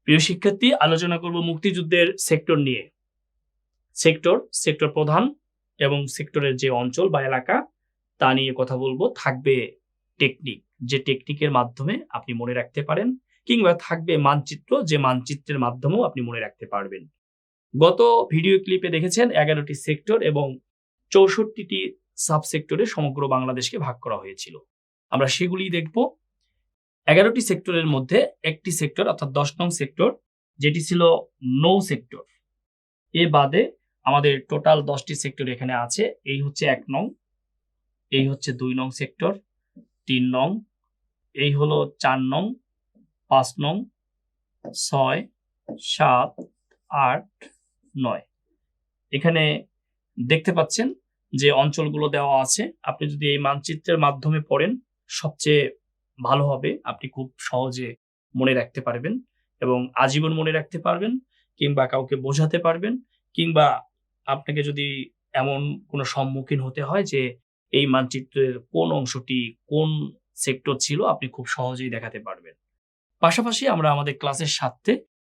প্রিয় শিক্ষার্থী, আলোচনা করব মুক্তিযুদ্ধের সেক্টর নিয়ে। সেক্টর প্রধান এবং সেক্টরের যে অঞ্চল বা এলাকা তা নিয়ে কথা বলবো। থাকবে টেকনিক, যে টেকনিকের মাধ্যমে আপনি মনে রাখতে পারেন, কিংবা থাকবে মানচিত্র, যে মানচিত্রের মাধ্যমেও আপনি মনে রাখতে পারবেন। গত ভিডিও ক্লিপে দেখেছেন 11টি সেক্টর এবং 64টি সাবসেক্টরে সমগ্র বাংলাদেশকে ভাগ করা হয়েছিল। আমরা সেগুলি দেখব। 11টি সেক্টরের মধ্যে একটি সেক্টর অর্থাৎ 10 নং সেক্টর, যেটি ছিল নৌ সেক্টর। এ বাদে আমাদের টোটাল 10টি সেক্টর এখানে আছে। এই হচ্ছে 1 নং, এই হচ্ছে 2 নং সেক্টর, 3 নং, এই হলো 4 নং, 5 নং, 6, 7, 8, 9। এখানে দেখতে পাচ্ছেন যে অঞ্চলগুলো দেওয়া আছে। আপনি যদি এই মানচিত্রের মাধ্যমে পড়েন সবচেয়ে ভালো হবে, আপনি খুব সহজে মনে রাখতে পারবেন এবং আজীবন মনে রাখতে পারবেন, কিংবা কাউকে বোঝাতে পারবেন, কিংবা আপনাকে যদি এমন কোনো সম্মুখীন হতে হয় যে এই মানচিত্রের কোন অংশটি কোন সেক্টর ছিল, আপনি খুব সহজেই দেখাতে পারবেন। পাশাপাশি আমরা আমাদের ক্লাসের সাথে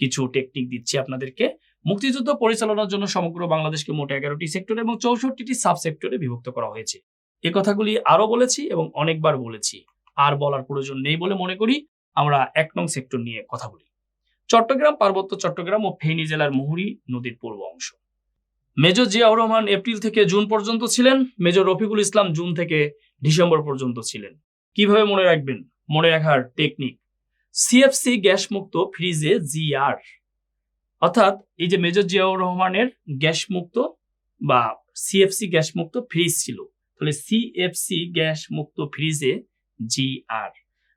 কিছু টেকনিক দিচ্ছি আপনাদেরকে। মুক্তিযুদ্ধ পরিচালনার জন্য সমগ্র বাংলাদেশকে মোট 11টি সেক্টর এবং 64টি সাব সেক্টরে বিভক্ত করা হয়েছে। এই কথাগুলি আরো বলেছি এবং অনেকবার বলেছি, আর বলার প্রয়োজন নেই বলে মনে করি। আমরা 1 নং সেক্টর নিয়ে কথা বলি। চট্টগ্রাম, পার্বত্য চট্টগ্রাম ও ফেনী জেলার মুহুরী নদীর পূর্ব অংশ। মেজর জিয়াউর রহমান এপ্রিল থেকে জুন পর্যন্ত ছিলেন। মেজর রফিকুল ইসলাম জুন থেকে ডিসেম্বর পর্যন্ত ছিলেন। কিভাবে মনে রাখবেন? মনে রাখার টেকনিক: সিএফসি গ্যাস মুক্ত ফ্রিজে জিআর, অর্থাৎ এই যে মেজর জিয়াউর রহমানের গ্যাস মুক্ত বা সিএফসি গ্যাস মুক্ত ফ্রিজ ছিল, তাহলে সিএফসি গ্যাস মুক্ত ফ্রিজে জিআর।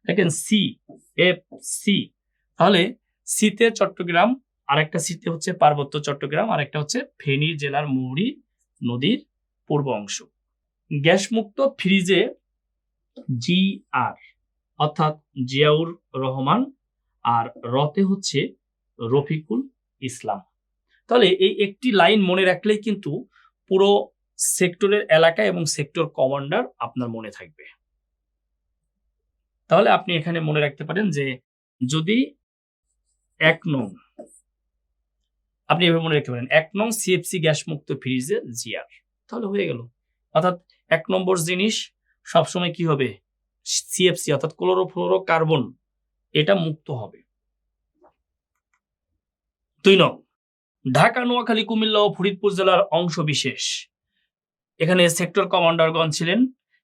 দেখেন সিএফসি, তাহলে সিতে চট্টগ্রাম, আরেকটা সিতে হচ্ছে পার্বত্য চট্টগ্রাম, আরেকটা হচ্ছে ফেনী জেলার মুহুরী নদীর পূর্ব অংশ। গ্যাস মুক্ত ফ্রিজে জিআর অর্থাৎ জিয়াউর রহমান, আর রতে হচ্ছে রফিকুল ইসলাম। তাহলে এই একটি লাইন মনে রাখলেই কিন্তু পুরো সেক্টরের এলাকা এবং সেক্টর কমান্ডার আপনার মনে থাকবে। তাহলে আপনি এখানে মনে রাখতে পারেন যে যদি 1 নং, আপনি এভাবে মনে রাখতে পারেন 1 নং সিএফসি গ্যাস মুক্ত ফ্রিজে জিআর, তাহলে হয়ে গেল। অর্থাৎ 1 নম্বর জিনিস সবসময় কি হবে? সিএফসি অর্থাৎ ক্লোরোফ্লোরোকার্বন, এটা মুক্ত হবে। 2 নং ঢাকা, নোয়াখালী, কুমিল্লা ও ফরিদপুর জেলার অংশ বিশেষ। এখানে সেক্টর কমান্ডারগণ ছিলেন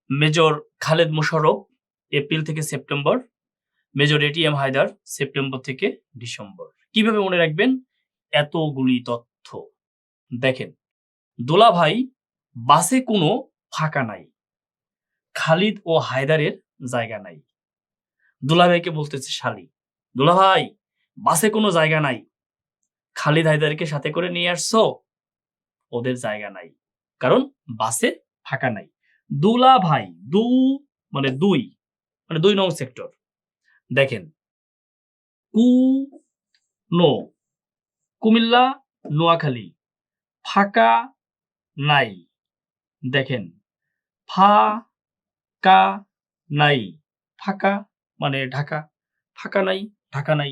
মেজর খালেদ মোশাররফ এপ্রিল থেকে September, major ATM Haider September থেকে ডিসেম্বর। কিভাবে মনে রাখবেন এতগুলি তথ্য? দেখেন, দোলাভাই বাসে কোনো ফাঁকা নাই, খালিদ ও হায়দারের জায়গা নাই। দুলাভাইকে বলতেছে শালি, দুলাভাই বাসে কোনো জায়গা নাই, খালিদ হায়দারকে সাথে করে নিয়ে আসছো, ওদের জায়গা নাই, কারণ বাসে ফাঁকা নাই। দুলাভাই, মানে 2 নং সেক্টর। দেখেন, কুমিল্লা, নোয়াখালী ফাঁকা নাই। দেখেন, ফাঁকা নাই, ফাঁকা মানে ঢাকা, ফাঁকা নাই, ঢাকা নাই।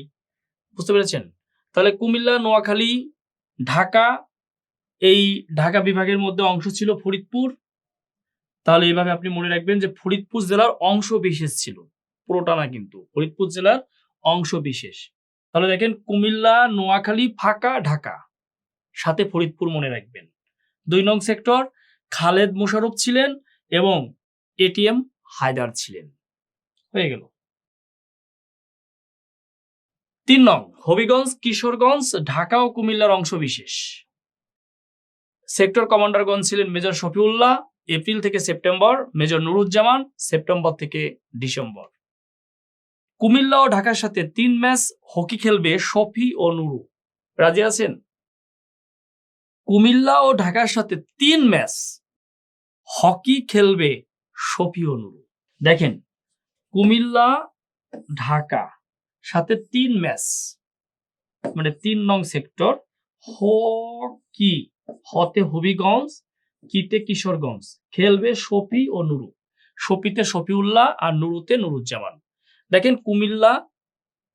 বুঝতে পেরেছেন? তাহলে কুমিল্লা, নোয়াখালী, ঢাকা, এই ঢাকা বিভাগের মধ্যে অংশ ছিল ফরিদপুর। তাহলে এইভাবে আপনি মনে রাখবেন যে ফরিদপুর জেলার অংশ বিশেষ ছিল, পুরোটা না কিন্তু, ফরিদপুর জেলার অংশ বিশেষ। তাহলে দেখেন, কুমিল্লা, নোয়াখালী ফাঁকা, ঢাকা, সাথে ফরিদপুর মনে রাখবেন। 2 নং সেক্টর খালেদ মোশাররফ ছিলেন এবং এটিএম হায়দার ছিলেন। হয়ে গেল। 3 নং হবিগঞ্জ, কিশোরগঞ্জ, ঢাকা ও কুমিল্লার অংশ বিশেষ। সেক্টর কমান্ডারগণ ছিলেন মেজর শফিউল্লাহ এপ্রিল থেকে সেপ্টেম্বর, মেজর নুরুজ্জামান সেপ্টেম্বর থেকে ডিসেম্বর। কুমিল্লা ও ঢাকার সাথে 3 ম্যাচ হকি খেলবে শফি ও নুরু। রাজি আছেন? কুমিল্লা ও ঢাকার সাথে 3 ম্যাচ হকি খেলবে শফি ও নুরু। দেখেন, কুমিল্লা, ঢাকা সাথে 3 ম্যাচ, মানে 3 নং সেক্টর। হকি, হতে হবিগঞ্জ, কিতে কিশোরগঞ্জ, খেলবে শফি ও নুরু। শফিতে শফিউল্লাহ আর নুরুতে নুরুজ্জামান। দেখেন, কুমিল্লা,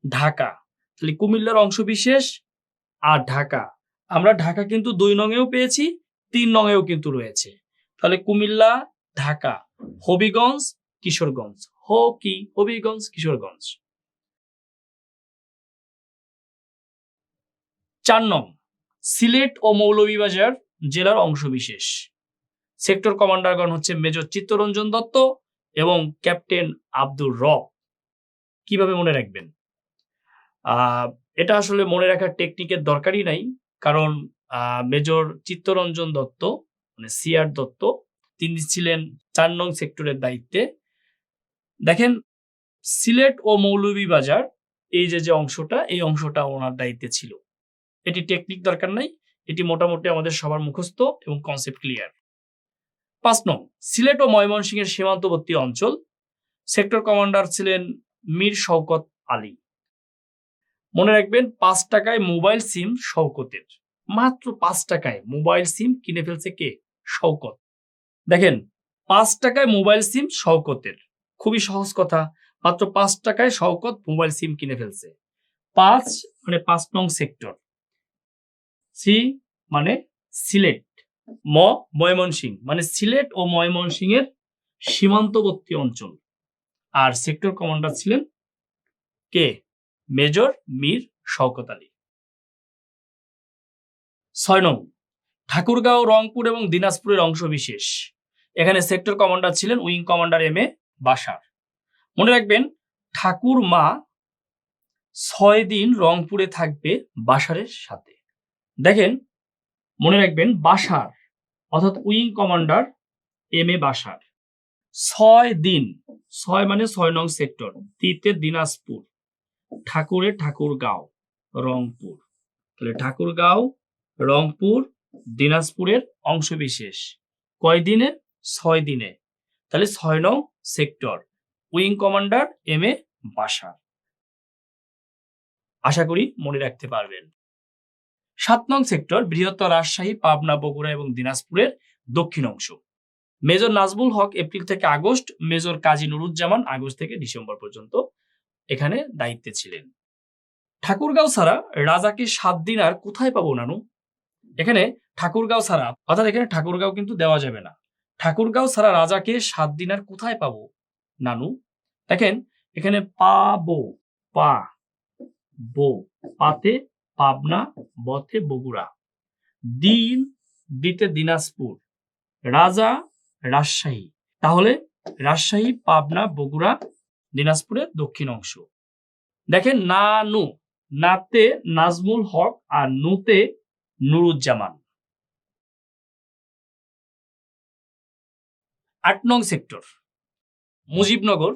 ঢাকা তাহলে কুমিল্লার অংশবিশেষ আর ঢাকা, আমরা ঢাকা কিন্তু 2 নংয়েও পেয়েছি, 3 নংয়েও কিন্তু রয়েছে। তাহলে কুমিল্লা, ঢাকা, হবিগঞ্জ, কিশোরগঞ্জ। হবিগঞ্জ, কিশোরগঞ্জ। 4 নং, সিলেট ও মৌলভীবাজার জেলার অংশবিশেষ। সেক্টর কমান্ডারগণ হচ্ছে মেজর চিত্তরঞ্জন দত্ত এবং ক্যাপ্টেন আব্দুর রব। কিভাবে মনে রাখবেন? এটা আসলে মনে রাখার টেকনিকের দরকারই নাই, কারণ মেজর চিত্তরঞ্জন দত্ত মানে সিআর দত্ত তিনি ছিলেন 4 নং সেক্টরের দায়িত্বে। দেখেন, সিলেট ও মৌলভীবাজার এই যে অংশটা, এই অংশটা ওনার দায়িত্বে ছিল। এটি টেকনিক দরকার নাই, এটি মোটামুটি আমাদের সবার মুখস্থ এবং কনসেপ্ট ক্লিয়ার। 5 নং, সিলেট ও ময়মনসিংহের সীমান্তবর্তী অঞ্চল। সেক্টর কমান্ডার ছিলেন মীর শওকত আলী। মনে রাখবেন, 5 টাকায় মোবাইল সিম শওকতের। মাত্র 5 টাকায় মোবাইল সিম কিনে ফেলছে কে? শওকত। দেখেন, 5 টাকায় মোবাইল সিম শওকতের, খুবই সহজ কথা। মাত্র 5 টাকায় শওকত মোবাইল সিম কিনে ফেলছে। 5 মানে 5 নং সেক্টর, সি মানে সিলেট, ময়মনসিংহ মানে সিলেট ও ময়মনসিংহের সীমান্তবর্তী অঞ্চল। আর সেক্টর কমান্ডার ছিলেন কে? মেজর মীর শওকত আলী। 6 নং, ঠাকুরগাঁও, রংপুর এবং দিনাজপুরের অংশবিশেষ। এখানে সেক্টর কমান্ডার ছিলেন উইং কমান্ডার এম.এ. বাশার। মনে রাখবেন, ঠাকুর মা 6 দিন রংপুরে থাকবে বাশারের সাথে। দেখেন, মনে রাখবেন, বাশার অর্থাৎ উইং কমান্ডার এম.এ. বাশার 6 দিন, 6 মানে 6 নং সেক্টর, তিতে দিনাজপুর, ঠাকুরে ঠাকুরগাঁও, রংপুর। তাহলে ঠাকুরগাঁও, রংপুর, দিনাজপুরের অংশবিশেষ কয় দিনে? 6 দিনে। তাহলে 6 নং sector, wing commander M A. Bashar. আশা করি মনে রাখতে পারবেন। 7 নং সেক্টর, বৃহত্তর রাজশাহী, পাবনা, বগুড়া এবং দিনাজপুরের দক্ষিণ অংশ। মেজর নাজমুল হক এপ্রিল থেকে আগস্ট, মেজর কাজী নুরুজ্জামান আগস্ট থেকে ডিসেম্বর পর্যন্ত এখানে দায়িত্বে ছিলেন। ঠাকুরগাঁও ছাড়া রাজাকে 7 দিন আর কোথায় পাবো নানু? এখানে ঠাকুরগাঁও ছাড়া, অর্থাৎ এখানে ঠাকুরগাঁও কিন্তু দেওয়া যাবে না। ঠাকুরগাঁও ছাড়া রাজাকে 7 দিন আর কোথায় পাবো নানু? দেখেন, এখানে পাবো, পাতে পাবনা, বতে বগুড়া, দিন দিতে দিনাজপুর, রাজা রাজশাহী। তাহলে রাজশাহী, পাবনা, বগুড়া, দিনাজপুরের দক্ষিণ অংশ। দেখেন, নানু, নাতে নাজমুল হক আর নুতে নুরুজ্জামান। 8 নং সেক্টর, মুজিবনগর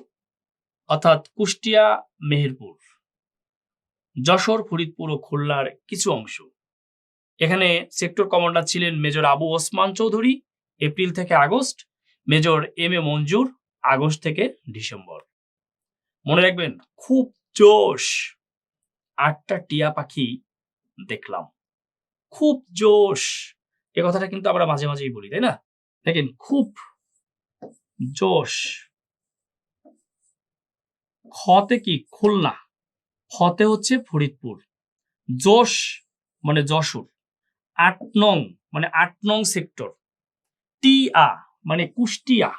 অর্থাৎ কুষ্টিয়া, মেহেরপুর, যশোর, ফরিদপুর ও খুলনার কিছু অংশ। এখানে সেক্টর কমান্ডার ছিলেন মেজর আবু ওসমান চৌধুরী এপ্রিল থেকে আগস্ট, মেজর এম.এ. মঞ্জুর আগস্ট থেকে ডিসেম্বর। মনে রাখবেন, খুব জোশ 8টা টিয়া পাখি দেখলাম, খুব জোশ। এ কথাটা কিন্তু আমরা মাঝে মাঝেই বলি, তাই না? দেখেন, খুব জোশ। খতে কি? খুলনা, ফতে হচ্ছে ফরিদপুর, জোশ মানে যশোর। 8 নং মানে 8 নং সেক্টর, টিয়া মানে কুষ্টিয়া,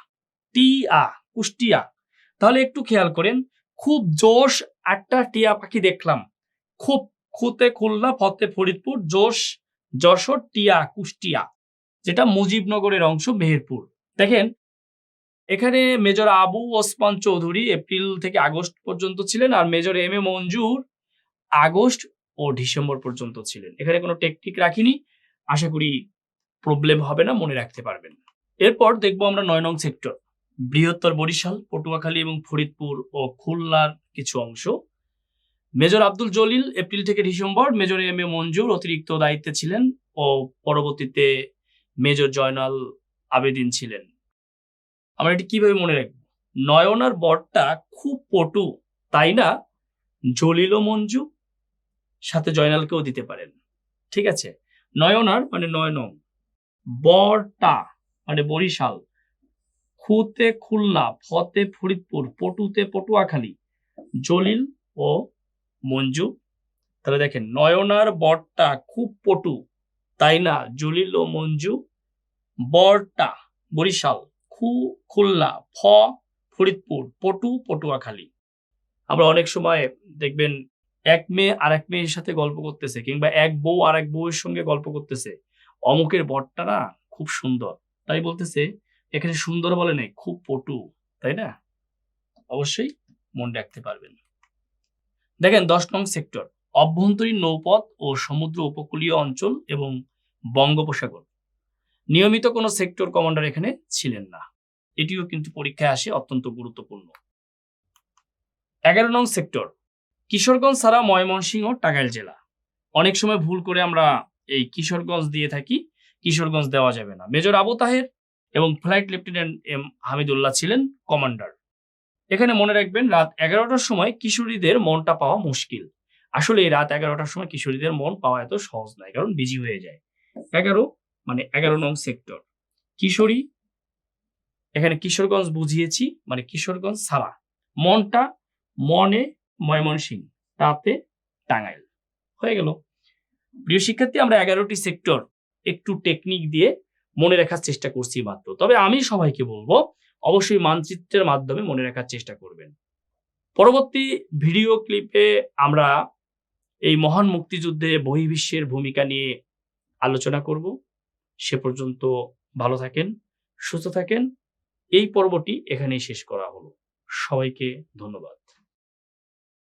কুষ্টিয়া। তাহলে একটু খেয়াল করেন, খুব জোশ 8টা টিয়া পাখি দেখলাম। খুব, খুতে খুলনা, ফতে ফরিদপুর, জোশ যশোর, টিয়া কুষ্টিয়া, যেটা মুজিবনগরের অংশ মেহেরপুর। দেখেন, এখানে মেজর আবু ওসমান চৌধুরী এপ্রিল থেকে আগস্ট পর্যন্ত ছিলেন, আর মেজর এম.এ. মঞ্জুর আগস্ট ও ডিসেম্বর পর্যন্ত ছিলেন। এখানে কোনো টেকনিক রাখিনি, আশা করি প্রবলেম হবে না, মনে রাখতে পারবেন। এরপর দেখবো আমরা 9 নং সেক্টর, বৃহত্তর বরিশাল, পটুয়াখালী এবং ফরিদপুর ও খুলনার কিছু অংশ। মেজর আব্দুল জলিল এপ্রিল থেকে ডিসেম্বর, মেজর এম.এ. মঞ্জুর অতিরিক্ত দায়িত্বে ছিলেন ও পরবর্তীতে মেজর জয়নাল আবেদিন ছিলেন। আমরা এটি কিভাবে মনে রাখবো? নয়নার বরটা খুব পটু, তাই না? জলিল ও মঞ্জু, সাথে জয়নালকেও দিতে পারেন, ঠিক আছে? নয়নার মানে 9 নং, বরটা মানে বরিশাল, খুতে খুলনা, ফতে ফরিদপুর, পটুতে পটুয়াখালী, জলিল ও মঞ্জু তাহলে দেখেন, নয়নার বরটা খুব পটু, তাই না? জলিল ও মঞ্জু। বরটা বরিশাল, খুলনা, ফরিদপুর, পটু পটুয়াখালী। আমরা অনেক সময় দেখবেন এক মেয়ে আর এক মেয়ের সাথে গল্প করতেছে, কিংবা এক বউ আর এক বউয়ের সঙ্গে গল্প করতেছে, অমুকের বরটা না খুব সুন্দর, তাই বলতেছে। এখানে সুন্দর বলে নাই, খুব পটু, তাই না? অবশ্যই মনে রাখতে পারবেন। দেখেন 10 নং সেক্টর, অভ্যন্তরীণ নৌপথ ও সমুদ্র উপকূলীয় অঞ্চল এবং বঙ্গোপসাগর। নিয়মিত কোনো সেক্টর কমান্ডার এখানে ছিলেন না। এটিও কিন্তু পরীক্ষায় আসে, অত্যন্ত গুরুত্বপূর্ণ। 11 নং সেক্টর, কিশোরগঞ্জ ছাড়া ময়মনসিংহ টাঙ্গাইল জেলা। অনেক সময় ভুল করে আমরা এই কিশোরগঞ্জ দিয়ে থাকি, কিশোরগঞ্জ দেওয়া যাবে না। মেজর আবু তাহের এবং ফ্লাইট লেফটেন্যান্ট এম হামিদুল্লাহ ছিলেন কমান্ডার। এখানে মনে রাখবেন, রাত 11টার সময় কিশোরীদের মনটা পাওয়া মুশকিল। আসলে এই রাত 11টার সময় কিশোরীদের মন পাওয়া এত সহজ নয়, কারণ বিজি হয়ে যায়। 11 নং সেক্টর, কিশোরী, এখানে কিশোরগঞ্জ বুঝিয়েছি, মানে কিশোরগঞ্জ ছাড়া। মনটা, মনে ময়মনসিংহ, তাতে টাঙ্গাইল। হয়ে গেল। প্রিয় শিক্ষার্থী, আমরা 11টি সেক্টর একটু টেকনিক দিয়ে মনে রাখার চেষ্টা করছি মাত্র। তবে আমি সবাইকে বলবো, অবশ্যই মানচিত্রের মাধ্যমে মনে রাখার চেষ্টা করবেন। পরবর্তী ভিডিও ক্লিপে আমরা এই মহান মুক্তিযুদ্ধে বহির্বিশ্বের ভূমিকা নিয়ে আলোচনা করব। সে পর্যন্ত ভালো থাকেন, সুস্থ থাকেন। এই পর্বটি এখানেই শেষ করা হলো। সবাইকে ধন্যবাদ।